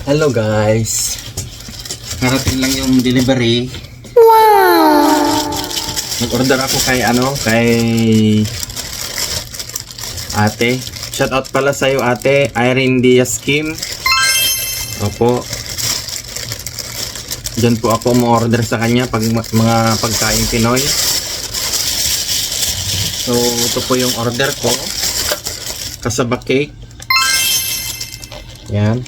Hello guys. Narating lang yung delivery. Wow! Nag-order ako kay ate. Shout out pala sa iyo ate, Irene Diaz Kim. Opo. Diyan po ako mo-order sa kanya pag mga pagkain Pinoy. So, ito po yung order ko. Kasaba cake. Yan.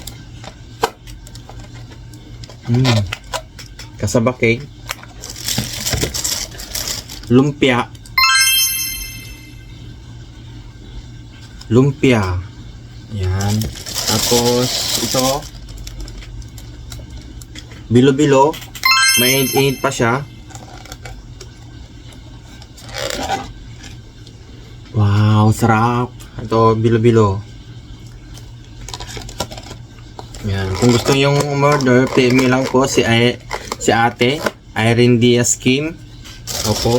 Kasaba cake. Lumpia. Lumpia. Yan. Tapos, ito. Bilo-bilo. Mainit-init pa siya. Wow, sarap. Ito, bilo-bilo. Yan. Kung gusto yung umorder, PM lang po si ate, Irene Diaz Kim. Opo.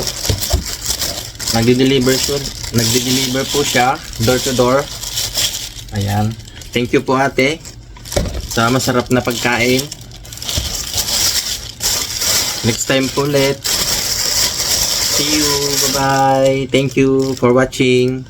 Nagde-deliver po siya, door to door. Ayan. Thank you po ate sa masarap na pagkain. Next time po ulit. See you. Bye-bye. Thank you for watching.